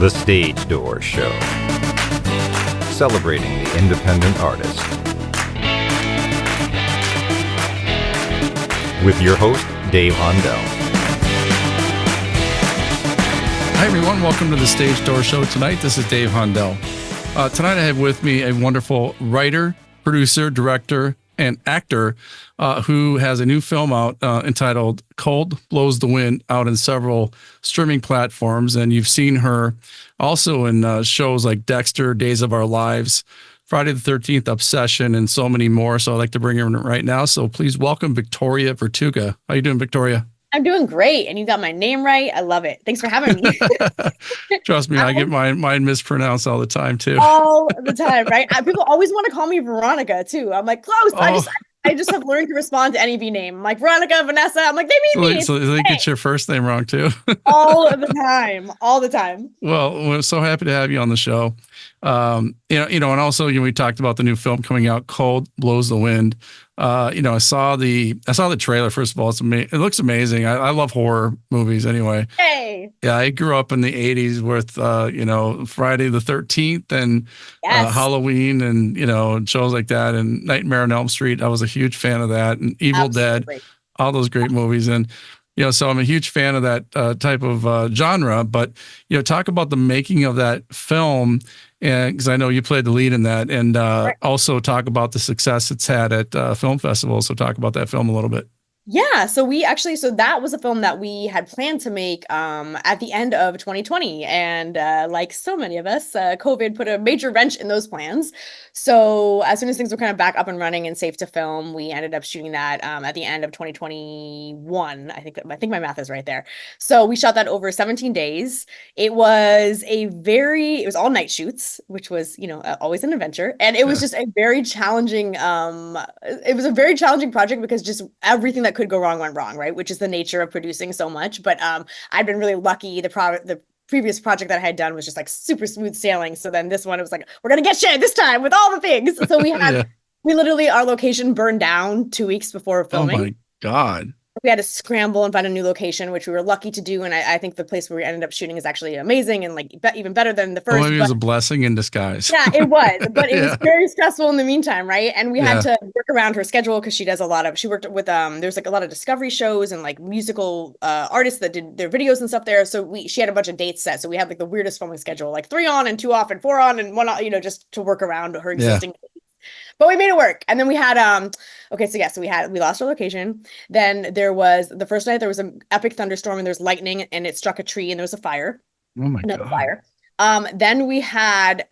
The Stage Door Show, celebrating the independent artist. With your host, Dave Hondel. Hi everyone, welcome to the Stage Door Show tonight. This is Dave Hondel. Tonight I have with me a wonderful writer, producer, director, and actor who has a new film out entitled Cold Blows the Wind, out in several streaming platforms. And you've seen her also in shows like Dexter, Days of Our Lives, Friday the 13th, Obsession, and so many more. So I'd like to bring her in right now. So please welcome Victoria Vertuga. How you doing, Victoria? I'm doing great. And you got my name right. I love it. Thanks for having me. Trust me, I get mine mispronounced all the time too. All the time, right? People always want to call me Veronica too. I'm like, close. Oh. I just have learned to respond to any V name. I'm like, Veronica, Vanessa. I'm like, they mean me. So they get your first name wrong too. All the time. All the time. Well, we're so happy to have you on the show. And also, we talked about the new film coming out, Cold Blows the Wind. I saw the trailer. First of all, it looks amazing. I love horror movies anyway. Hey. Yeah, I grew up in the 80s with, Friday the 13th and Halloween and, shows like that, and Nightmare on Elm Street. I was a huge fan of that, and Evil Dead, all those great movies. And, so I'm a huge fan of that type of genre. But, talk about the making of that film, and because I know you played the lead in that, and also talk about the success it's had at film festivals. So talk about that film a little bit. Yeah, so that was a film that we had planned to make at the end of 2020. And like so many of us, COVID put a major wrench in those plans. So as soon as things were kind of back up and running and safe to film, we ended up shooting that at the end of 2021. I think my math is right there. So we shot that over 17 days. It was all night shoots, which was, always an adventure. And it was just a very challenging, project because just everything that could go wrong went wrong, right? Which is the nature of producing so much. But I'd been really lucky. The previous project that I had done was just like super smooth sailing. So then this one, it was like, we're gonna get shit this time with all the things. So we had we literally, our location burned down 2 weeks before filming. Oh my God. We had to scramble and find a new location, which we were lucky to do. And I think the place where we ended up shooting is actually amazing and like even better than the first. Maybe it was a blessing in disguise. Yeah, it was. But it was very stressful in the meantime, right? And we had to work around her schedule because she worked with there's like a lot of discovery shows and like musical artists that did their videos and stuff there. So she had a bunch of dates set. So we had like the weirdest filming schedule, like 3 on and 2 off and 4 on and 1 off, just to work around her existing dates. But we made it work. And then we had, we lost our location. Then the first night there was an epic thunderstorm and there's lightning and it struck a tree and there was a fire. Oh my God. Fire. Then we had,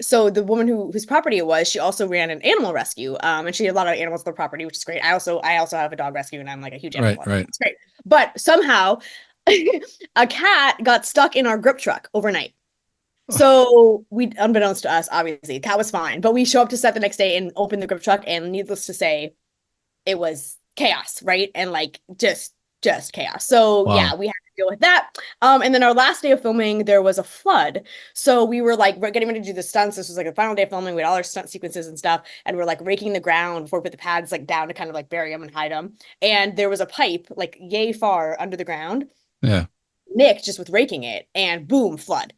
so the woman whose property it was, she also ran an animal rescue. And she had a lot of animals on the property, which is great. I also have a dog rescue and I'm like a huge animal lover. Right. It's great. But somehow a cat got stuck in our grip truck overnight. So unbeknownst to us, obviously, the cat was fine, but we show up to set the next day and open the grip truck, and needless to say, it was chaos, right? And like just chaos. So we had to deal with that. And then our last day of filming, there was a flood. So we were like, we're getting ready to do the stunts. This was like the final day of filming. We had all our stunt sequences and stuff, and we're like raking the ground before we put the pads like down to kind of like bury them and hide them. And there was a pipe like yay far under the ground. Yeah. Nick just with raking it, and boom, flood.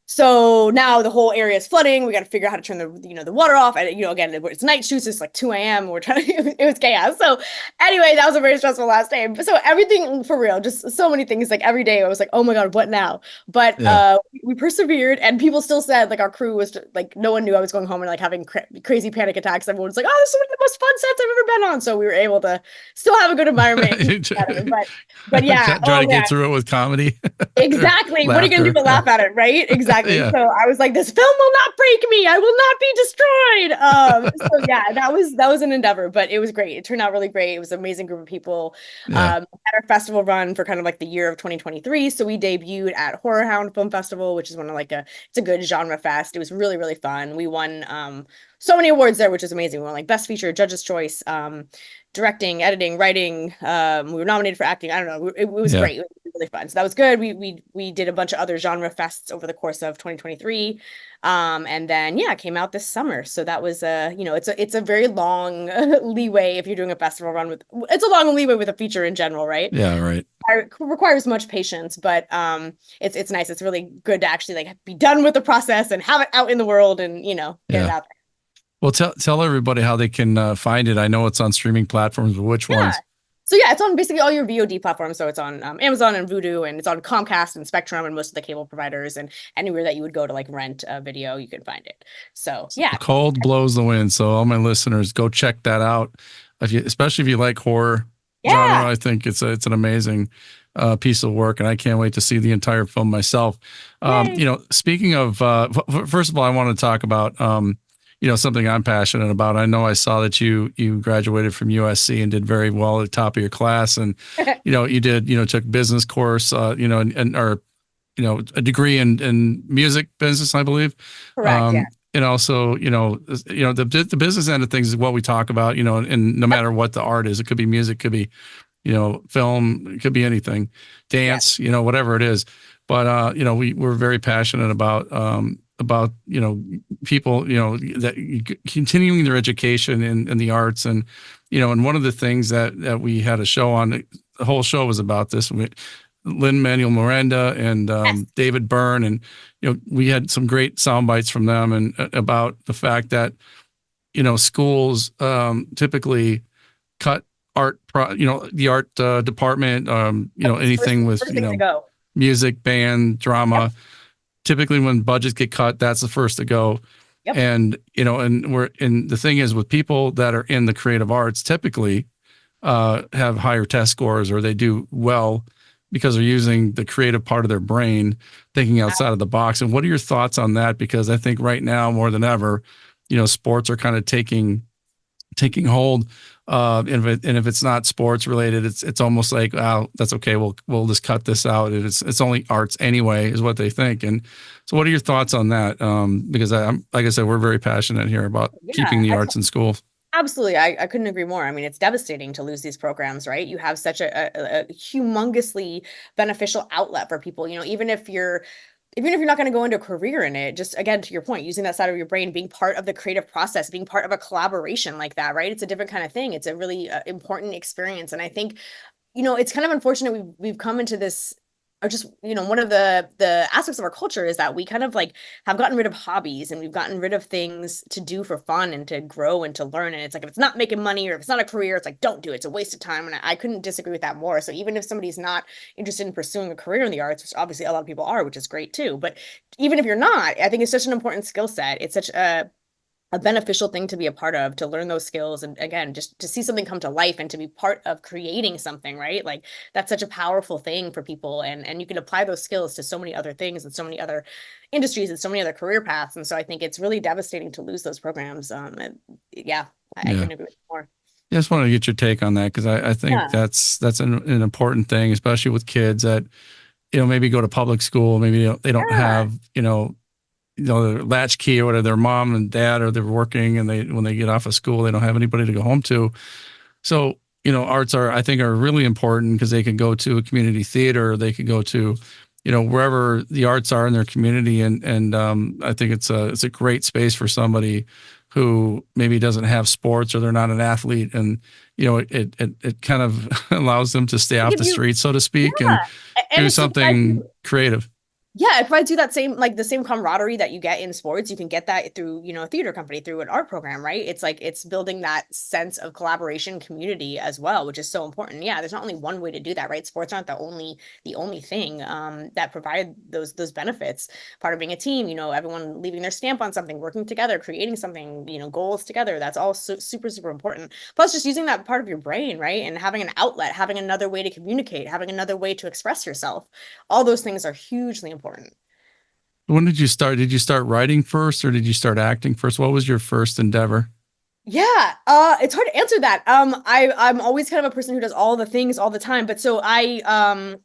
So now the whole area is flooding. We got to figure out how to turn the water off. And again, it's night shoots. It's like 2 a.m. We're trying to. It was chaos. So anyway, that was a very stressful last day. So everything for real, just so many things. Like every day, I was like, oh my God, what now? But we persevered, and people still said like our crew was like no one knew I was going home and like having crazy panic attacks. Everyone was like, oh, this is one of the most fun sets I've ever been on. So we were able to still have a good environment. but yeah, trying to get through it with comedy. Exactly. What are you going to do but laugh at it, right? Exactly. So I was like, this film will not break me. I will not be destroyed. So yeah, that was an endeavor, but it was great. It turned out really great. It was an amazing group of people. At our festival run for kind of like the year of 2023. So we debuted at Horror Hound Film Festival, which is one of it's a good genre fest. It was really, really fun. We won so many awards there, which is amazing. We won like Best Feature, Judge's Choice, directing, editing, writing. We were nominated for acting. I don't know. It was great. It was really fun. So that was good. We did a bunch of other genre fests over the course of 2023. And then, it came out this summer. So that was, it's a very long leeway if you're doing a festival run it's a long leeway with a feature in general, right? Yeah, right. requires much patience, but it's nice. It's really good to actually like be done with the process and have it out in the world and get it out there. Well, tell everybody how they can find it. I know it's on streaming platforms, but which ones? So yeah, it's on basically all your VOD platforms. So it's on Amazon and Vudu, and it's on Comcast and Spectrum and most of the cable providers, and anywhere that you would go to like rent a video, you can find it. So yeah, the cold blows the wind. So all my listeners, go check that out. Especially if you like horror genre, I think it's an amazing piece of work, and I can't wait to see the entire film myself. Speaking of, first of all, I want to talk about something I'm passionate about. I know I saw that you graduated from USC and did very well at the top of your class, and you did took business course, and a degree in music business, I believe. Correct. Yeah. And also, the business end of things is what we talk about, and no matter what the art is, it could be music, could be, film, it could be anything, dance, whatever it is. But, we're very passionate about people, that continuing their education in the arts. And, and one of the things that we had a show on, the whole show was about this. Lin-Manuel Miranda and David Byrne, and we had some great sound bites from them and about the fact that schools typically cut art, the art department, anything with music, band, drama. Yep. Typically, when budgets get cut, that's the first to go. Yep. And and the thing is, with people that are in the creative arts, typically have higher test scores, or they do well because they're using the creative part of their brain, thinking outside of the box. And what are your thoughts on that? Because I think right now, more than ever, sports are kind of taking hold. And if it's not sports related, it's almost like, oh, that's okay. We'll just cut this out. It's only arts anyway, is what they think. And so, what are your thoughts on that? Because like I said, we're very passionate here about keeping the arts in schools. Absolutely. I couldn't agree more. I mean, it's devastating to lose these programs, right? You have such a humongously beneficial outlet for people, even if you're not going to go into a career in it, just again, to your point, using that side of your brain, being part of the creative process, being part of a collaboration like that, right? It's a different kind of thing. It's a really important experience. And I think, it's kind of unfortunate we've come into this, or just, one of the aspects of our culture is that we kind of like have gotten rid of hobbies, and we've gotten rid of things to do for fun and to grow and to learn. And it's like, if it's not making money or if it's not a career, it's like, don't do it. It's a waste of time. And I couldn't disagree with that more. So even if somebody's not interested in pursuing a career in the arts, which obviously a lot of people are, which is great too, but even if you're not, I think it's such an important skill set. It's such a beneficial thing to be a part of, to learn those skills. And again, just to see something come to life and to be part of creating something, right? Like, that's such a powerful thing for people. And you can apply those skills to so many other things and so many other industries and so many other career paths. And so I think it's really devastating to lose those programs. I couldn't agree more. I just wanted to get your take on that, because I think that's an important thing, especially with kids that, maybe go to public school, maybe they don't have, their latchkey or whatever, their mom and dad, or they're working, and when they get off of school, they don't have anybody to go home to. So, arts I think are really important, because they can go to a community theater, or they could go to, wherever the arts are in their community. And I think it's a great space for somebody who maybe doesn't have sports, or they're not an athlete. And, it kind of allows them to stay off the street, so to speak, and do something creative. Yeah, it provides you that the same camaraderie that you get in sports. You can get that through, a theater company, through an art program, right? It's like, it's building that sense of collaboration, community as well, which is so important. Yeah, there's not only one way to do that, right? Sports aren't the only thing that provide those benefits. Part of being a team, everyone leaving their stamp on something, working together, creating something, goals together. That's all super, super important. Plus, just using that part of your brain, right? And having an outlet, having another way to communicate, having another way to express yourself. All those things are hugely important. When did you start? Did you start writing first, or did you start acting first? What was your first endeavor? Yeah, it's hard to answer that. I'm always kind of a person who does all the things all the time. But so I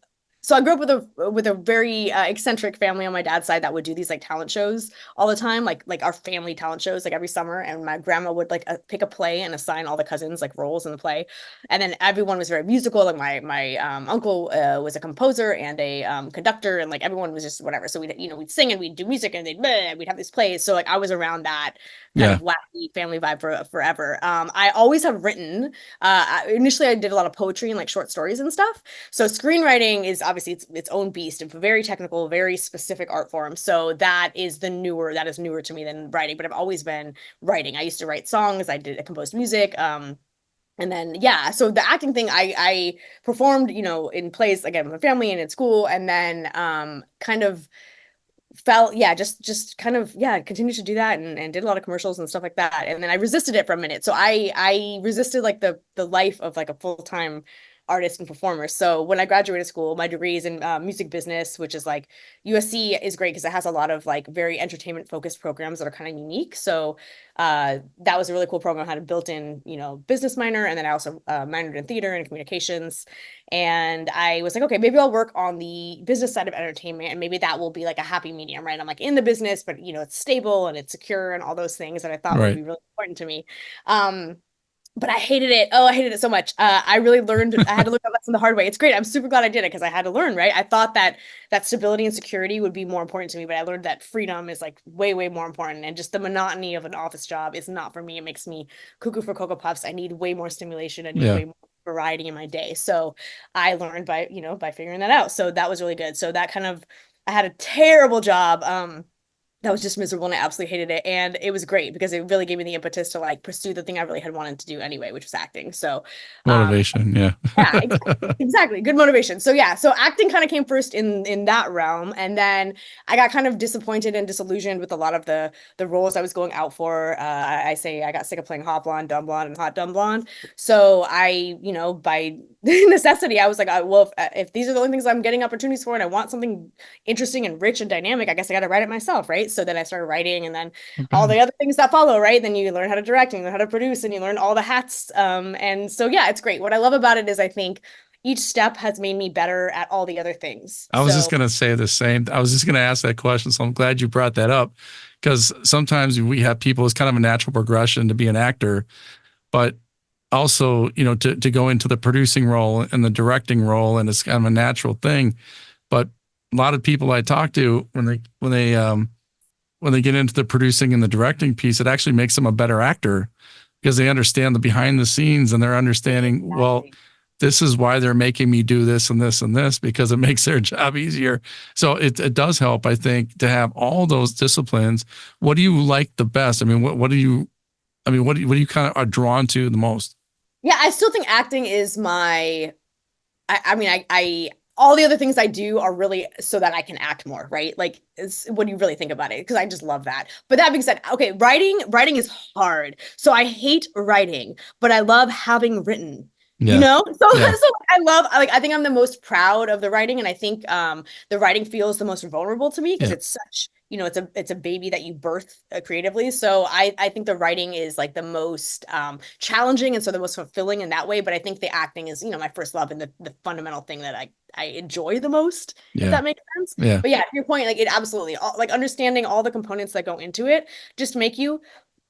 So I grew up with a very eccentric family on my dad's side that would do these like talent shows all the time, like our family talent shows like every summer. And my grandma would like pick a play and assign all the cousins like roles in the play, and then everyone was very musical. Like my uncle was a composer and a conductor, and like everyone was just whatever. So we'd sing and we'd do music and we'd have these plays. So like I was around that kind of wacky family vibe for forever. I always have written. Initially, I did a lot of poetry and like short stories and stuff. So screenwriting is obviously its own beast, and very technical, very specific art form. So that is newer to me than writing. But I've always been writing. I used to write songs. I composed music. And then yeah, so the acting thing, I performed, in plays again with my family and in school, and then kind of felt just kind of continued to do that and did a lot of commercials and stuff like that, and then I resisted it for a minute. So I resisted like the life of like a full-time artist and performer. So when I graduated school, my degree is in music business, which is like USC is great because it has a lot of like very entertainment focused programs that are kind of unique. So that was a really cool program. I had a built-in business minor, and then I also minored in theater and communications. And I was like, okay, maybe I'll work on the business side of entertainment, and maybe that will be like a happy medium, right? I'm like in the business, but it's stable and it's secure and all those things that I thought would be really important to me. But I hated it. Oh, I hated it so much. I really learned, I had to learn that lesson the hard way. It's great. I'm super glad I did it because I had to learn, right? I thought that stability and security would be more important to me, but I learned that freedom is like way, way more important. And just the monotony of an office job is not for me. It makes me cuckoo for Cocoa Puffs. I need way more stimulation. I need way more variety in my day. So I learned by figuring that out. So that was really good. So that kind of, I had a terrible job. That was just miserable, and I absolutely hated it. And it was great because it really gave me the impetus to like pursue the thing I really had wanted to do anyway, which was acting. So motivation. Yeah, exactly. Good motivation. So yeah, so acting kind of came first in that realm. And then I got kind of disappointed and disillusioned with a lot of the roles I was going out for. I say I got sick of playing hot blonde, dumb blonde, and hot dumb blonde. So I, by necessity, I was like, well, if these are the only things I'm getting opportunities for and I want something interesting and rich and dynamic, I guess I got to write it myself, right? So then I started writing, and then all the other things that follow, right? Then you learn how to direct, and you learn how to produce, and you learn all the hats. And so yeah, it's great. What I love about it is I think each step has made me better at all the other things. I was just going to say the same. I was just going to ask that question. So I'm glad you brought that up, because sometimes we have people, it's kind of a natural progression to be an actor, but also, to go into the producing role and the directing role, and it's kind of a natural thing. But a lot of people I talk to, when they get into the producing and the directing piece, it actually makes them a better actor because they understand the behind the scenes, and they're understanding, well, this is why they're making me do this and this and this, because it makes their job easier. So it does help, I think, to have all those disciplines. What do you like the best? I mean, what do you kind of are drawn to the most? Yeah, I still think acting is my, I all the other things I do are really so that I can act more, right? Like, when you really think about it, because I just love that. But that being said, okay, writing is hard. So I hate writing, but I love having written. So I think I'm the most proud of the writing, and I think the writing feels the most vulnerable to me because it's such, it's a baby that you birth creatively. So I think the writing is like the most challenging, and so the most fulfilling in that way. But I think the acting is, my first love and the fundamental thing that I enjoy the most, if that makes sense. But yeah, to your point, like it absolutely, like understanding all the components that go into it just make you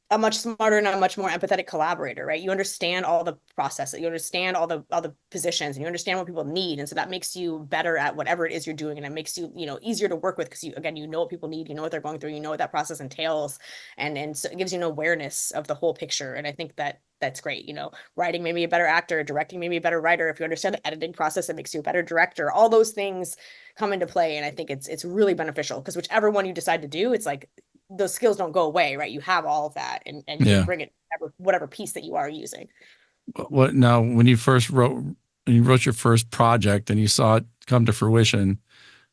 a much smarter and a much more empathetic collaborator, right? You understand all the processes, you understand all the positions, and you understand what people need. And so that makes you better at whatever it is you're doing. And it makes you, easier to work with because you know what people need, you know what they're going through, you know what that process entails. And so it gives you an awareness of the whole picture. And I think that's great. Writing made me a better actor, directing made me a better writer. If you understand the editing process, it makes you a better director. All those things come into play. And I think it's really beneficial because whichever one you decide to do, it's like, those skills don't go away, right? You have all of that, and you can bring it whatever piece that you are using. What now? When you wrote your first project and you saw it come to fruition,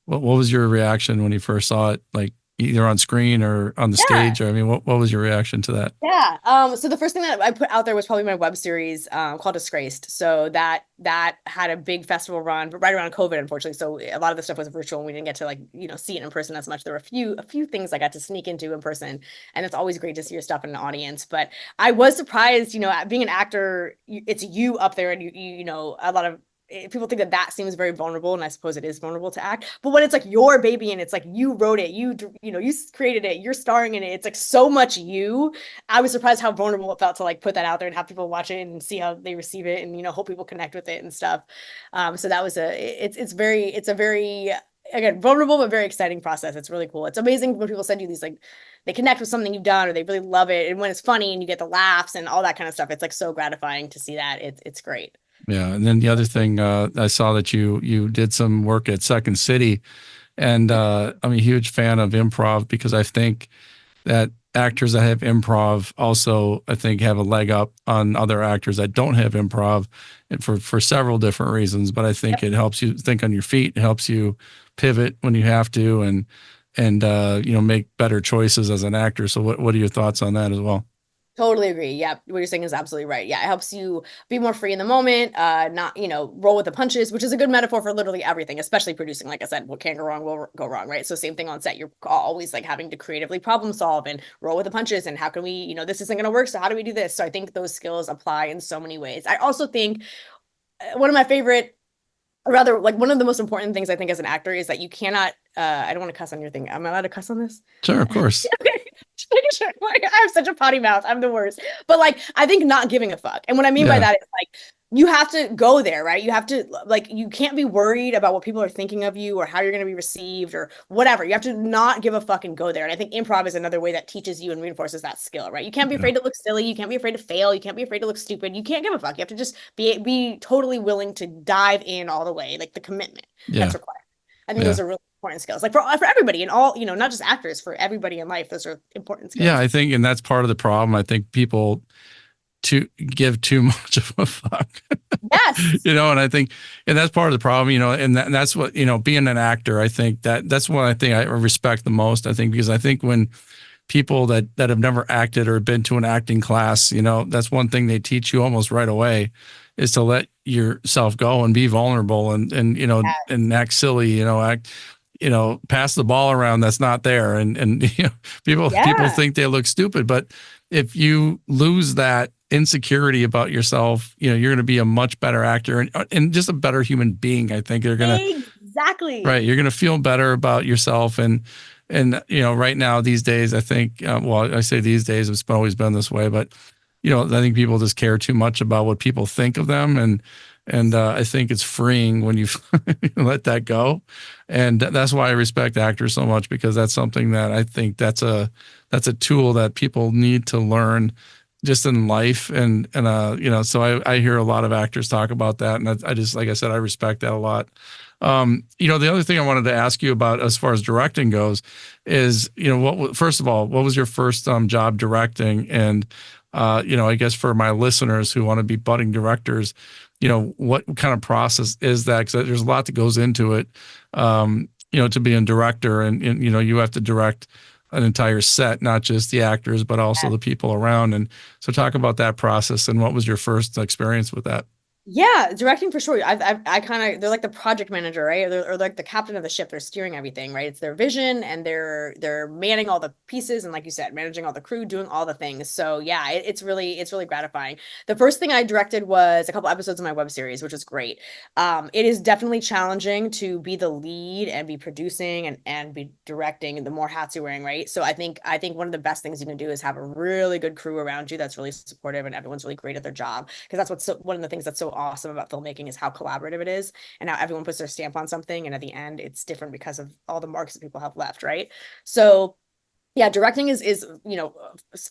what was your reaction when you first saw it, like either on screen or on the stage? Or, I mean, what was your reaction to that? Yeah. So the first thing that I put out there was probably my web series called Disgraced. So that had a big festival run, but right around COVID, unfortunately. So a lot of the stuff was virtual, and we didn't get to see it in person as much. There were a few things I got to sneak into in person, and it's always great to see your stuff in an audience. But I was surprised, being an actor, it's you up there, and you a lot of people think that that seems very vulnerable, and I suppose it is vulnerable to act. But when it's like your baby and it's like you wrote it, you created it, you're starring in it, it's like so much you. I was surprised how vulnerable it felt to like put that out there and have people watch it and see how they receive it, and hope people connect with it and stuff. So that was it's a very again vulnerable but very exciting process. It's really cool. It's amazing when people send you these, like, they connect with something you've done or they really love it, and when it's funny and you get the laughs and all that kind of stuff, it's like so gratifying to see that. It's great. Yeah, and then the other thing, I saw that you did some work at Second City, and I'm a huge fan of improv because I think that actors that have improv also, I think, have a leg up on other actors that don't have improv, and for several different reasons. But I think it helps you think on your feet, it helps you pivot when you have to, and make better choices as an actor. So what are your thoughts on that as well? Totally agree. Yeah, what you're saying is absolutely right. Yeah, it helps you be more free in the moment, not, roll with the punches, which is a good metaphor for literally everything, especially producing. Like I said, what can go wrong will go wrong, right? So same thing on set. You're always like having to creatively problem solve and roll with the punches, and how can we, this isn't going to work, so how do we do this? So I think those skills apply in so many ways. I also think one of my favorite, or rather, like, one of the most important things I think as an actor is that you cannot, I don't want to cuss on your thing. Am I allowed to cuss on this? Sure, of course. Okay. Just making sure. Like, I have such a potty mouth. I'm the worst. But like, I think not giving a fuck. And what I mean by that is, like, you have to go there, right? You have to, like, you can't be worried about what people are thinking of you or how you're going to be received or whatever. You have to not give a fuck and go there. And I think improv is another way that teaches you and reinforces that skill, right? You can't be afraid to look silly. You can't be afraid to fail. You can't be afraid to look stupid. You can't give a fuck. You have to just be totally willing to dive in all the way, like the commitment that's required. I think those are really important skills, like for everybody, and all, not just actors, for everybody in life. Those are important skills. Yeah, I think, and that's part of the problem. I think people to give too much of a fuck. Yes. And I think, and that's part of the problem, and that's what, being an actor, I think that's what I think I respect the most. I think, because I think when people that have never acted or been to an acting class, that's one thing they teach you almost right away, is to let yourself go and be vulnerable and and act silly, pass the ball around that's not there. And people think they look stupid, but if you lose that insecurity about yourself, you're going to be a much better actor and just a better human being. I think you're going to exactly right. You're going to feel better about yourself. And right now, these days, I think, well, I say these days, it's always been this way, but I think people just care too much about what people think of them. And I think it's freeing when you let that go. And that's why I respect actors so much, because that's something that I think that's a tool that people need to learn just in life. And so I hear a lot of actors talk about that. And I just, like I said, I respect that a lot. The other thing I wanted to ask you about as far as directing goes is, first of all, what was your first job directing? And, I guess for my listeners who want to be budding directors, what kind of process is that? Because there's a lot that goes into it, to be a director, and you have to direct an entire set, not just the actors, but also the people around. And so talk about that process, and what was your first experience with that? Yeah, directing for sure. I kind of, they're like the project manager, right? Or like the captain of the ship. They're steering everything, right? It's their vision, and they're manning all the pieces, and like you said, managing all the crew, doing all the things. So yeah, it's really gratifying. The first thing I directed was a couple episodes of my web series, which was great. It is definitely challenging to be the lead and be producing and be directing, the more hats you're wearing, right? So I think one of the best things you can do is have a really good crew around you that's really supportive, and everyone's really great at their job, because that's one of the things that's so awesome about filmmaking, is how collaborative it is, and how everyone puts their stamp on something, and at the end it's different because of all the marks that people have left, right? So yeah, directing is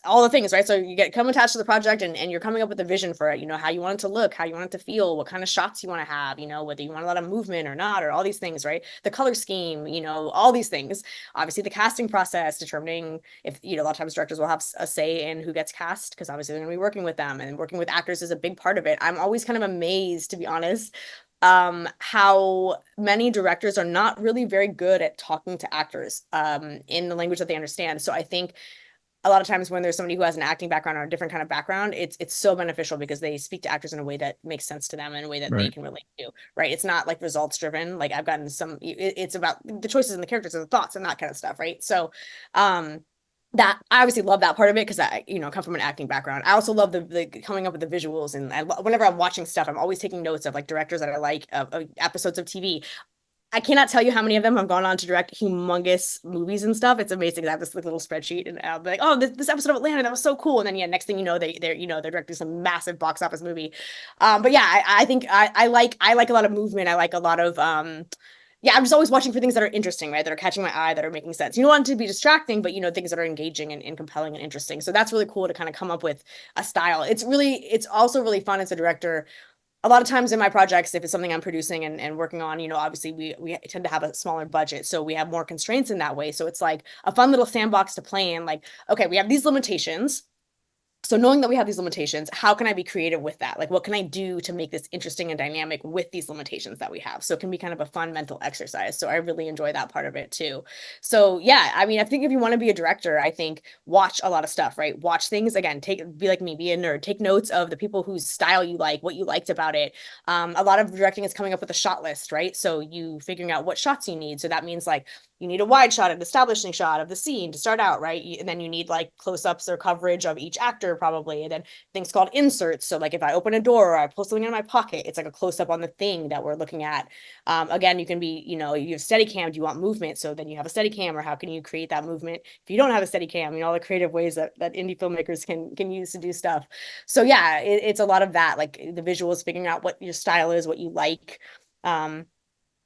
all the things, right? So you come attached to the project, and you're coming up with a vision for it, how you want it to look, how you want it to feel, what kind of shots you want to have, whether you want a lot of movement or not, or all these things, right? The color scheme, all these things. Obviously the casting process, determining if, a lot of times directors will have a say in who gets cast, because obviously they're going to be working with them, and working with actors is a big part of it. I'm always kind of amazed, to be honest, how many directors are not really very good at talking to actors in the language that they understand. So I think a lot of times when there's somebody who has an acting background or a different kind of background, it's so beneficial, because they speak to actors in a way that makes sense to them, in a way that they can relate to, right? It's not like results driven. Like, I've gotten it's about the choices and the characters and the thoughts and that kind of stuff, right? So that I obviously love that part of it because I, come from an acting background. I also love the coming up with the visuals, and whenever I'm watching stuff, I'm always taking notes of like directors that I like, of episodes of TV. I cannot tell you how many of them have gone on to direct humongous movies and stuff. It's amazing. I have this like, little spreadsheet, and I'll be like, "Oh, this episode of Atlanta, that was so cool." And then, yeah, next thing you know, they're directing some massive box office movie. But yeah, I think I like a lot of movement. I like a lot of yeah, I'm just always watching for things that are interesting, right? That are catching my eye, that are making sense. You don't want it to be distracting, but things that are engaging and compelling and interesting. So that's really cool to kind of come up with a style. It's also really fun as a director. A lot of times in my projects, if it's something I'm producing and working on, obviously we tend to have a smaller budget, so we have more constraints in that way. So it's like a fun little sandbox to play in. Like, okay, we have these limitations. So knowing that we have these limitations, how can I be creative with that? Like, what can I do to make this interesting and dynamic with these limitations that we have? So it can be kind of a fun mental exercise. So I really enjoy that part of it too. So yeah, I mean, I think if you want to be a director, I think watch a lot of stuff, right? Watch things again, be like me, be a nerd, take notes of the people whose style you like, what you liked about it. A lot of directing is coming up with a shot list, right? So you figuring out what shots you need. So that means like you need a wide shot, an establishing shot of the scene to start out, right? And then you need like close-ups or coverage of each actor probably, and then things called inserts. So like if I open a door or I pull something in my pocket, it's like a close-up on the thing that we're looking at. Again, you can be, you have steady cam, do you want movement? So then you have a steady cam, or how can you create that movement if you don't have a steady cam, all the creative ways that indie filmmakers can use to do stuff. So yeah, it's a lot of that, like the visuals, figuring out what your style is, what you like.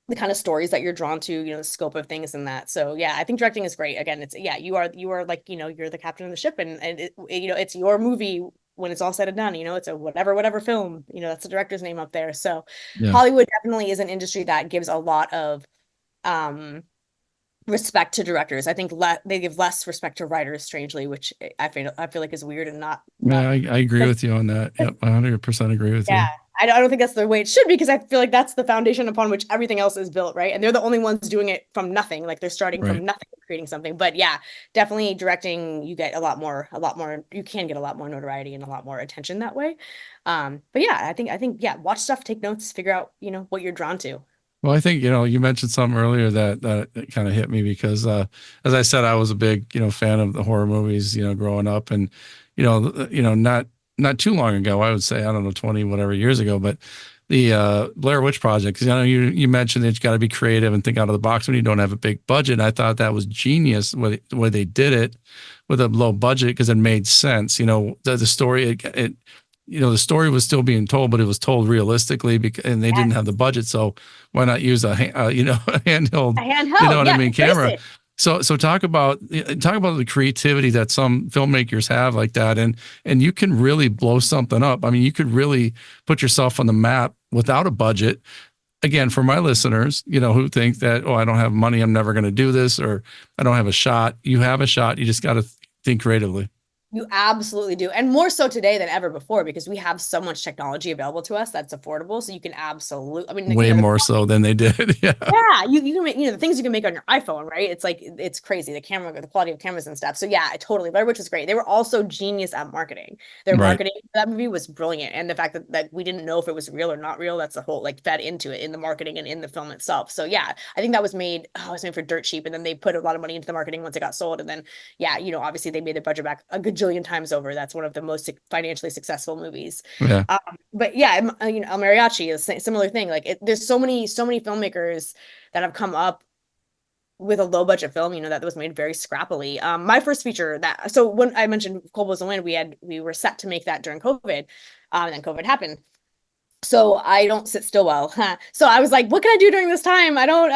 The kind of stories that you're drawn to, the scope of things and that. So yeah, I think directing is great. Again, it's you are like, you're the captain of the ship, and it's your movie when it's all said and done. It's a whatever film, that's the director's name up there. So Yeah. Hollywood definitely is an industry that gives a lot of respect to directors. I think they give less respect to writers, strangely, which I feel like is weird and not. Yeah, I agree with you on that. Yep, 100% agree with Yeah. you. I don't think that's the way it should be, because I feel like that's the foundation upon which everything else is built, right? And they're the only ones doing it from nothing. Like they're starting Right. from nothing, creating something. But yeah, definitely directing, you get a lot more, you can get a lot more notoriety and a lot more attention that way. But yeah, I think, yeah, watch stuff, take notes, figure out, what you're drawn to. Well, I think, you mentioned something earlier that kind of hit me because, as I said, I was a big, fan of the horror movies, growing up, and, not too long ago, I would say, I don't know, 20, whatever years ago, but the Blair Witch Project, because you mentioned that you got to be creative and think out of the box when you don't have a big budget. And I thought that was genius the way they did it with a low budget, because it made sense. The story, the story was still being told, but it was told realistically, and they didn't have the budget. So why not use a handheld, I mean, camera? So talk about the creativity that some filmmakers have like that, and you can really blow something up. I mean, you could really put yourself on the map without a budget. Again, for my listeners, who think that, oh, I don't have money, I'm never going to do this, or I don't have a shot. You have a shot. You just got to think creatively. You absolutely do. And more so today than ever before, because we have so much technology available to us that's affordable. So you can absolutely, I mean, way more so than they did. Yeah. Yeah. You can make, the things you can make on your iPhone, right? It's like, it's crazy. The quality of cameras and stuff. So yeah, totally. Blair Witch was great. They were also genius at marketing. Their marketing for that movie was brilliant. And the fact that we didn't know if it was real or not real, that's the whole, like, fed into it in the marketing and in the film itself. So yeah, I think that was made for dirt cheap. And then they put a lot of money into the marketing once it got sold. And then, yeah, obviously they made their budget back a gajillion times over. That's one of the most financially successful movies. Yeah. But yeah, El Mariachi is a similar thing. Like there's so many filmmakers that have come up with a low budget film, that was made very scrappily. My first feature so when I mentioned Cold Blows the Wind, we were set to make that during COVID, and then COVID happened. So I don't sit still well. So I was like, what can I do during this time? I don't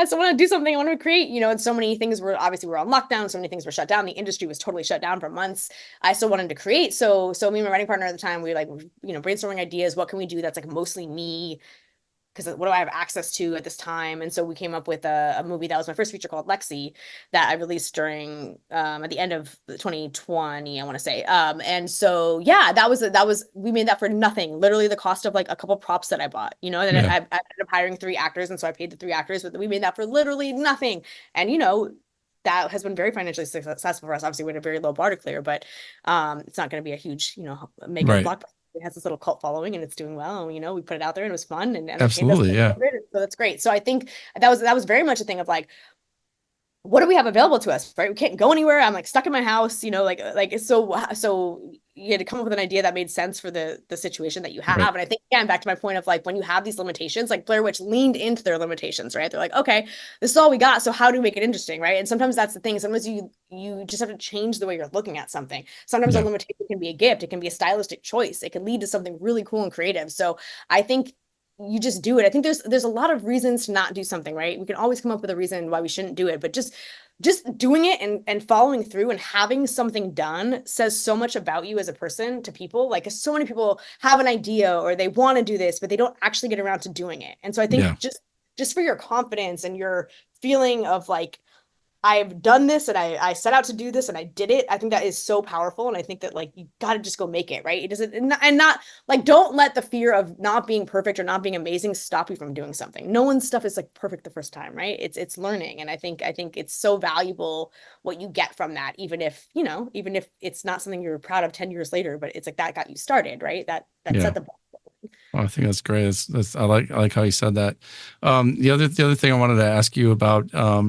so I want to do something. I want to create, and so many things were on lockdown. So many things were shut down. The industry was totally shut down for months. I still wanted to create. So me and my writing partner at the time, we were like, brainstorming ideas. What can we do that's like mostly me? Because what do I have access to at this time? And so we came up with a movie that was my first feature called Lexi, that I released during at the end of 2020, I want to say. And so yeah, that was we made that for nothing, literally the cost of like a couple props that I bought, and then I ended up hiring 3 actors, and so I paid the 3 actors, but we made that for literally nothing. And that has been very financially successful for us. Obviously, we had a very low bar to clear, but it's not going to be a huge, mega blockbuster. It has this little cult following, and it's doing well. And, we put it out there, and it was fun, and absolutely, yeah. So that's great. So I think that was very much a thing of like, what do we have available to us, right? We can't go anywhere. I'm like stuck in my house, so you had to come up with an idea that made sense for the situation that you have. Right. And I think, again, back to my point of like, when you have these limitations, like Blair Witch leaned into their limitations, right? They're like, okay, this is all we got, so how do we make it interesting, right? And sometimes that's the thing. Sometimes you just have to change the way you're looking at something. Sometimes a limitation can be a gift. It can be a stylistic choice. It can lead to something really cool and creative. So I think you just do it. I think there's a lot of reasons to not do something, right? We can always come up with a reason why we shouldn't do it, but just doing it and following through and having something done says so much about you as a person to people. Like, so many people have an idea or they want to do this, but they don't actually get around to doing it. And so I think just for your confidence and your feeling of like, I've done this and I set out to do this and I did it. I think that is so powerful. And I think that like, you got to just go make it, right? It doesn't, and not like, don't let the fear of not being perfect or not being amazing stop you from doing something. No one's stuff is like perfect the first time, right? It's learning. And I think it's so valuable what you get from that, even if it's not something you're proud of 10 years later, but it's like, that got you started, right? That set the ball. Oh, I think that's great. I like how you said that. The other thing I wanted to ask you about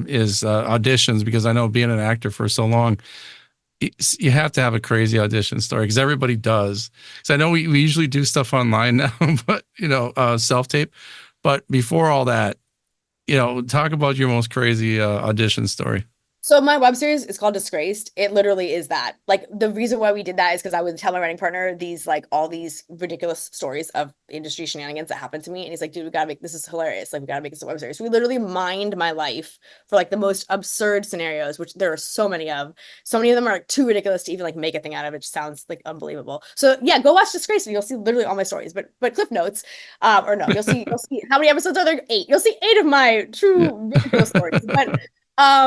is auditions, because I know being an actor for so long, you have to have a crazy audition story, because everybody does. Because I know we usually do stuff online now, but self-tape. But before all that, talk about your most crazy audition story. So my web series is called Disgraced. It literally is that. Like, the reason why we did that is because I would tell my writing partner all these ridiculous stories of industry shenanigans that happened to me. And he's like, dude, we gotta make this is hilarious. Like, we gotta make this a web series. So we literally mined my life for like the most absurd scenarios, which there are so many of. So many of them are like too ridiculous to even like make a thing out of. It just sounds like unbelievable. So yeah, go watch Disgraced and you'll see literally all my stories. But Cliff Notes, or no, you'll see how many episodes are there? 8. You'll see 8 of my true ridiculous stories. But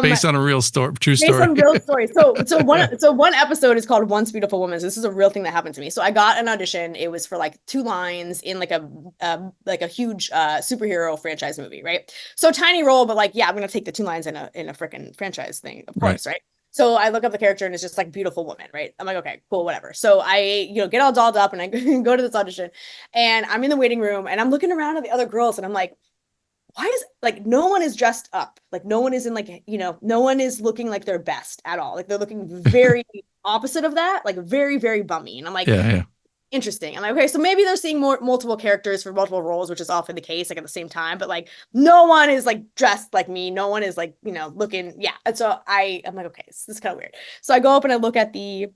based on a real story, true story. Based on real story. So one episode is called Once Beautiful Woman. So this is a real thing that happened to me. So I got an audition. It was for like 2 lines in like a huge superhero franchise movie, right? So tiny role, but like, yeah, I'm gonna take the 2 lines in a freaking franchise thing, of course, right? So I look up the character and it's just like beautiful woman, right? I'm like, okay, cool, whatever. So I, get all dolled up and I go to this audition, and I'm in the waiting room and I'm looking around at the other girls and I'm like, why is like no one is dressed up? Like, no one is in like, no one is looking like their best at all. Like, they're looking very opposite of that, like very, very bummy. And I'm like, interesting. I'm like, okay, so maybe they're seeing multiple characters for multiple roles, which is often the case, like at the same time, but like no one is like dressed like me. No one is like, looking. Yeah. And so I'm like, okay, this is kind of weird. So I go up and I look at the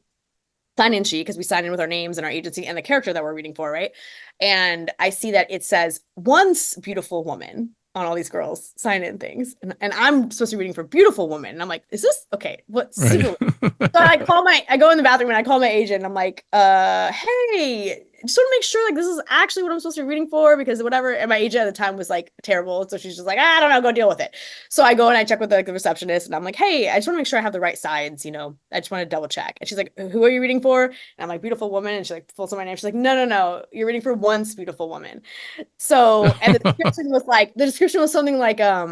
sign-in sheet, because we sign in with our names and our agency and the character that we're reading for, right? And I see that it says Once Beautiful Woman on all these girls sign in things. And I'm supposed to be reading for Beautiful Woman. And I'm like, is this okay? What? Right. So I go in the bathroom and I call my agent and I'm like, hey, just want to make sure like this is actually what I'm supposed to be reading for, because whatever. And my agent at the time was like terrible. So she's just like, I don't know, go deal with it. So I go and I check with the receptionist and I'm like, hey, I just want to make sure I have the right sides. I just want to double check. And she's like, who are you reading for? And I'm like, Beautiful Woman. And she like pulls up my name. She's like, no, you're reading for Once Beautiful Woman. So, and the description was something like, I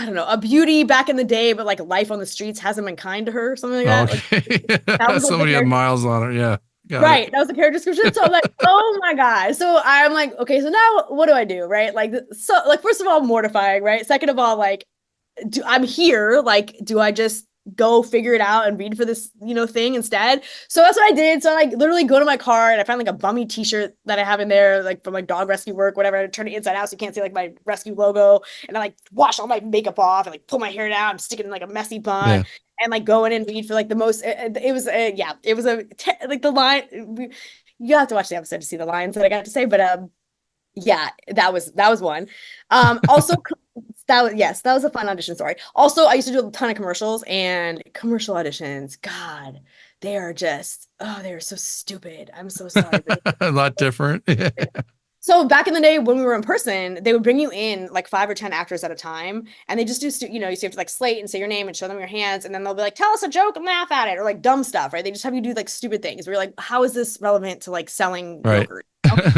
don't know, a beauty back in the day, but like life on the streets hasn't been kind to her, something like that. Okay. Like, that was somebody had miles on her. Yeah. Right. That was the character description. So I'm like, oh my God. So I'm like, okay, so now what do I do? Right. Like, so like, first of all, mortifying, right? Second of all, like, I'm here. Like, do I just go figure it out and read for this, thing instead? So that's what I did. So I like literally go to my car and I find like a bummy t-shirt that I have in there, like from like dog rescue work, whatever. I turn it inside out so you can't see like my rescue logo. And I like wash all my makeup off and like pull my hair down and stick it in like a messy bun. Yeah. And like go in and read for like the most, it was like the line, you have to watch the episode to see the lines that I got to say, but yeah, that was one. Also that was a fun audition story. Also, I used to do a ton of commercials, and commercial auditions, God, they are just, they are so stupid. I'm so sorry. A lot different. So back in the day when we were in person, they would bring you in like 5 or 10 actors at a time, and they just do, you have to like slate and say your name and show them your hands, and then they'll be like, tell us a joke and laugh at it, or like dumb stuff, right? They just have you do like stupid things. We're like, how is this relevant to like selling yogurt?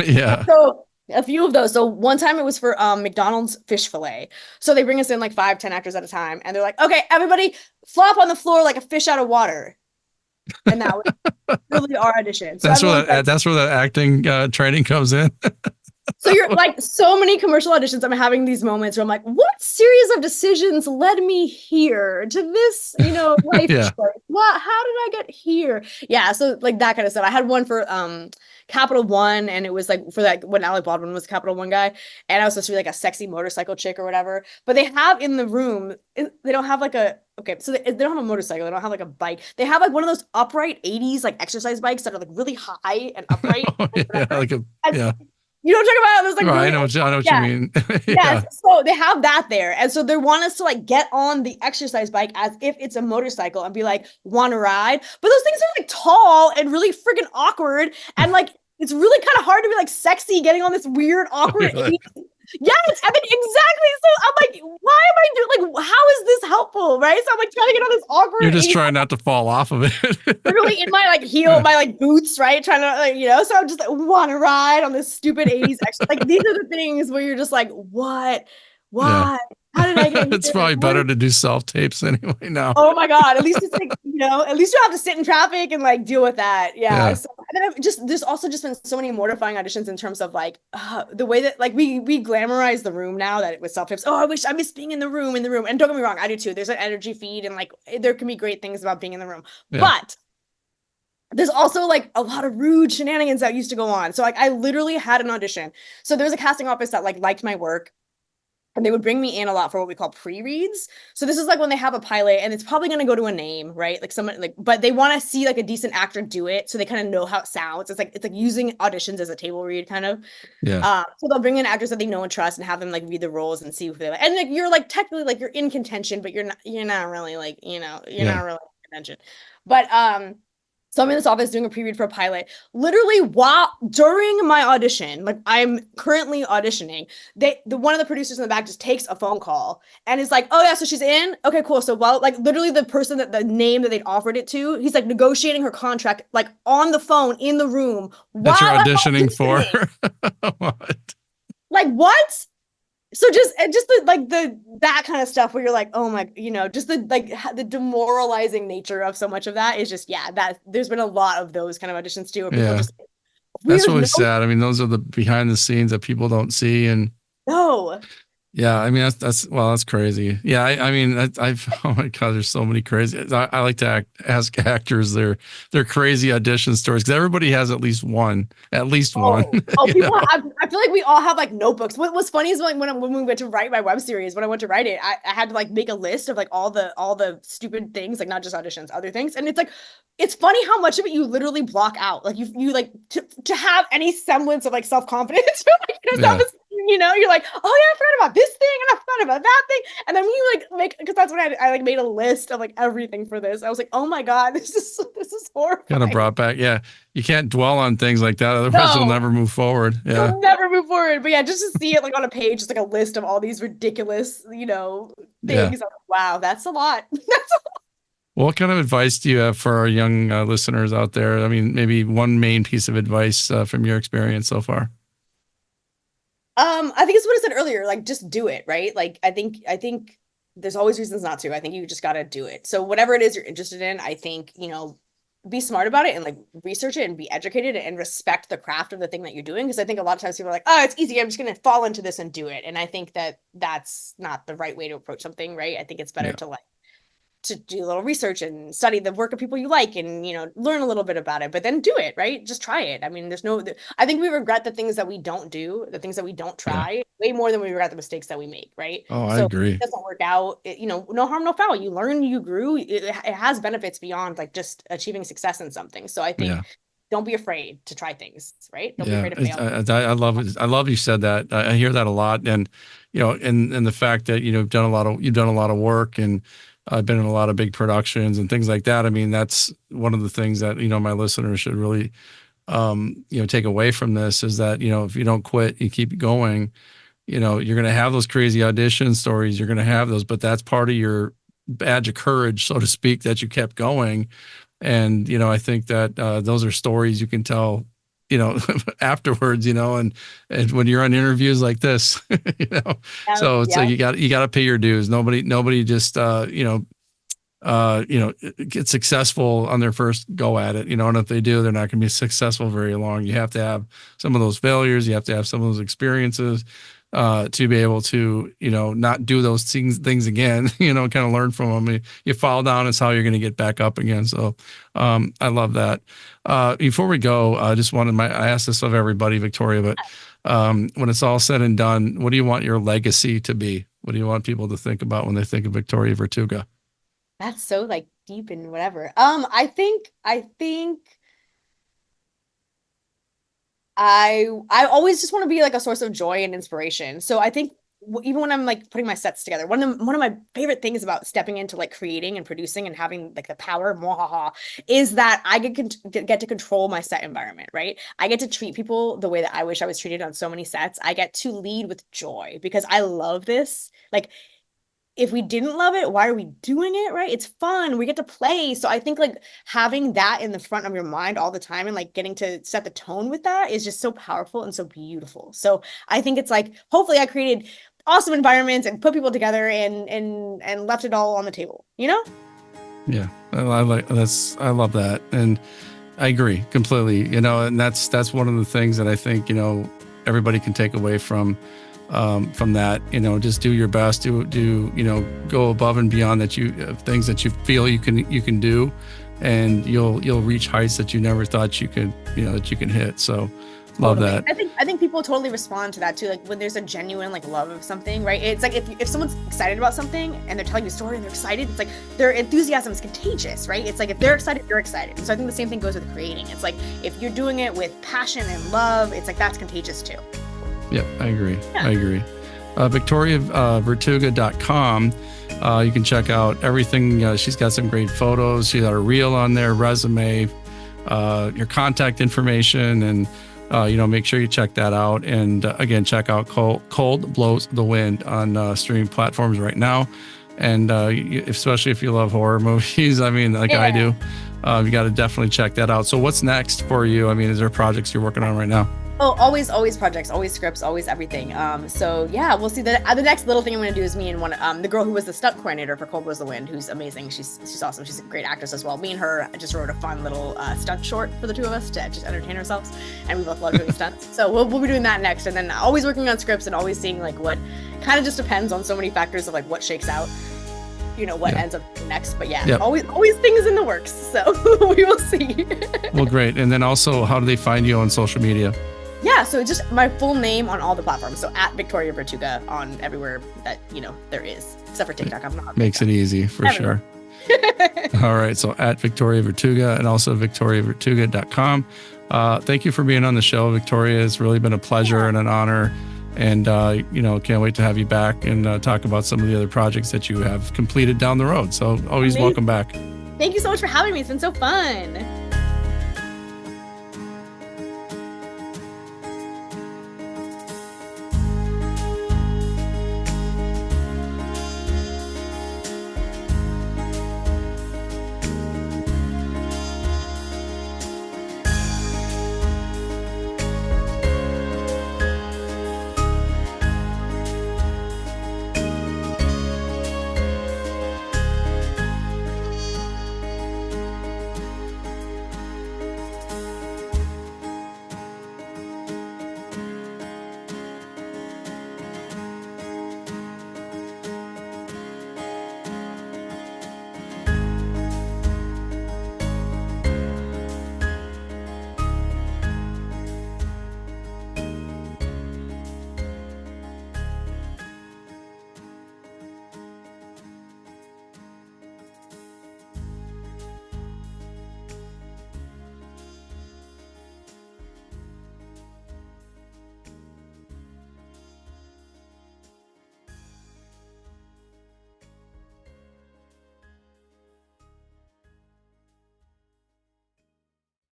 Yeah. So a few of those. So one time it was for McDonald's fish fillet. So they bring us in like 5, 10 actors at a time, and they're like, okay, everybody flop on the floor like a fish out of water. And that was really our audition. So that's where that acting training comes in. So you're like so many commercial auditions. I'm having these moments where I'm like, what series of decisions led me here to this, life Yeah. choice? What? How did I get here? Yeah. So like that kind of stuff. I had one for Capital One, and it was like for that when Alec Baldwin was Capital One guy, and I was supposed to be like a sexy motorcycle chick or whatever. But they have in the room, they don't have like so they don't have a motorcycle. They don't have like a bike. They have like one of those upright 80s like exercise bikes that are like really high and upright. Yeah. You know what I'm talking about? There's like Right, really, I know what you mean. yeah. So they have that there. And so they want us to like get on the exercise bike as if it's a motorcycle and be like, want to ride? But those things are like tall and really freaking awkward. And like, it's really kind of hard to be like sexy getting on this weird, awkward. Yes, I mean, exactly. So I'm like, why am I doing like, how is this helpful? Right. So I'm like trying to get on this awkward. You're just trying not to fall off of it. Literally in my like heel, my like boots, right? Trying to like, so I'm just like, want to ride on this stupid 80s extra. Like these are the things where you're just like, what? Why? Yeah. How did I get It's probably better to do self-tapes anyway now. Oh my God. At least it's like, at least you have to sit in traffic and like deal with that. Yeah. So, and then there's also just been so many mortifying auditions in terms of like the way that like we glamorize the room now that with self-tapes. Oh, I miss being in the room. And don't get me wrong, I do too. There's an energy feed and like there can be great things about being in the room. Yeah. But there's also like a lot of rude shenanigans that used to go on. So like I literally had an audition. So there was a casting office that like liked my work. And they would bring me in a lot for what we call pre-reads. So this is like when they have a pilot and it's probably going to go to a name, right? Like someone like, but they want to see like a decent actor do it. So they kind of know how it sounds. It's like using auditions as a table read kind of. Yeah. So they'll bring in actors that they know and trust and have them like read the roles and see if they like, and like, you're like technically like you're in contention, but you're not really like, you're not really in contention. But, so I'm in this office doing a pre-read for a pilot. Literally during my audition, like I'm currently auditioning, one of the producers in the back just takes a phone call and is like, oh yeah, so she's in? Okay, cool. So like literally the person the name that they'd offered it to, he's like negotiating her contract, like on the phone in the room. That you're auditioning for? What? Like what? So just that kind of stuff where you're like, oh my, just the demoralizing nature of so much of that is just, that there's been a lot of those kind of auditions too. Where people just that's really sad. I mean, those are the behind the scenes that people don't see. And no. Yeah, I mean that's crazy. Yeah, I mean I've oh my God, there's so many crazy. I like to ask actors their crazy audition stories because everybody has at least one. Oh, people! I feel like we all have like notebooks. What was funny is like when we went to write my web series, when I went to write it, I had to like make a list of like all the stupid things, like not just auditions, other things, and it's like it's funny how much of it you literally block out. Like you like to have any semblance of like self-confidence. You're like, oh yeah, I forgot about this thing and I forgot about that thing. And then when you like make, because that's when I like made a list of like everything for this. I was like, oh my God, this is horrible. Kind of brought back. Yeah. You can't dwell on things like that. Otherwise you'll never move forward. Yeah. You'll never move forward. But yeah, just to see it like on a page, just like a list of all these ridiculous, things. Yeah. Like, wow, that's a lot. That's a lot. What kind of advice do you have for our young listeners out there? I mean, maybe one main piece of advice from your experience so far. I think it's what I said earlier, like just do it, right? Like I think there's always reasons not to. I think you just got to do it. So whatever it is you're interested in, I think, be smart about it and like research it and be educated and respect the craft of the thing that you're doing. Because I think a lot of times people are like, oh, it's easy, I'm just going to fall into this and do it. And I think that that's not the right way to approach something, right? I think it's better to do a little research and study the work of people you like and, learn a little bit about it, but then do it, right? Just try it. I mean, I think we regret the things that we don't do, the things that we don't try way more than we regret the mistakes that we make, right? Oh, I agree. If it doesn't work out, no harm, no foul. You learn, you grew. It has benefits beyond like just achieving success in something. So I think don't be afraid to try things, right? Don't be afraid to fail. I love it. I love you said that. I hear that a lot. And, and the fact that, you've done a lot of work and I've been in a lot of big productions and things like that. I mean, that's one of the things that, my listeners should really, take away from this is that, if you don't quit, you keep going, you're going to have those crazy audition stories. You're going to have those, but that's part of your badge of courage, so to speak, that you kept going. And, I think that those are stories you can tell, afterwards, and when you're on interviews like this, so it's like you got to pay your dues. Nobody just, get successful on their first go at it, and if they do, they're not going to be successful very long. You have to have some of those failures. You have to have some of those experiences to be able to, not do those things again, kind of learn from them. You fall down is how you're going to get back up again. So I love that. Before we go, I asked this of everybody, Victoria, but when it's all said and done, what do you want your legacy to be? What do you want people to think about when they think of Victoria Vertuga? That's so like deep and whatever. I think I always just want to be like a source of joy and inspiration. So I think even when I'm like putting my sets together, one of my favorite things about stepping into like creating and producing and having like the power, is that I get to control my set environment, right? I get to treat people the way that I wish I was treated on so many sets. I get to lead with joy because I love this. Like, if we didn't love it, why are we doing it, right? It's fun. We get to play. So I think like having that in the front of your mind all the time and like getting to set the tone with that is just so powerful and so beautiful. So I think it's like, hopefully I created awesome environments and put people together and left it all on the table, Yeah, I love that. And I agree completely, and that's one of the things that I think, everybody can take away from that, just do your best, go above and beyond things that you feel you can do, and you'll reach heights that you never thought you could, that you can hit. So love that. I think people totally respond to that too. Like when there's a genuine like love of something, right? It's like if someone's excited about something and they're telling you a story and they're excited, it's like their enthusiasm is contagious, right? It's like if they're excited, you're excited. And so I think the same thing goes with creating. It's like if you're doing it with passion and love, it's like that's contagious too. Yep, I agree. Yeah. I agree. VictoriaVertuga.com. You can check out everything. She's got some great photos. She's got a reel on there, resume, your contact information, and make sure you check that out. And again, check out Cold Blows the Wind on streaming platforms right now. And especially if you love horror movies, I do, you got to definitely check that out. So what's next for you? Is there projects you're working on right now? Oh, always projects, always scripts, always everything. So yeah, we'll see. The next little thing I'm going to do is me and the girl who was the stunt coordinator for Cold Blows the Wind, who's amazing. She's awesome. She's a great actress as well. Me and her just wrote a fun little stunt short for the two of us to just entertain ourselves, and we both love doing stunts. So we'll be doing that next, and then always working on scripts and always seeing like what kind of just depends on so many factors of like what shakes out. What ends up next, but always things in the works. So we will see. Well, great. And then also, how do they find you on social media? Yeah, so just my full name on all the platforms. So at Victoria Vertuga on everywhere that, there is, except for TikTok. I'm not. Makes it easy for sure. All right. So at Victoria Vertuga and also VictoriaVertuga.com. Thank you for being on the show, Victoria. It's really been a pleasure and an honor. And, can't wait to have you back and talk about some of the other projects that you have completed down the road. So always welcome back. Thank you so much for having me. It's been so fun.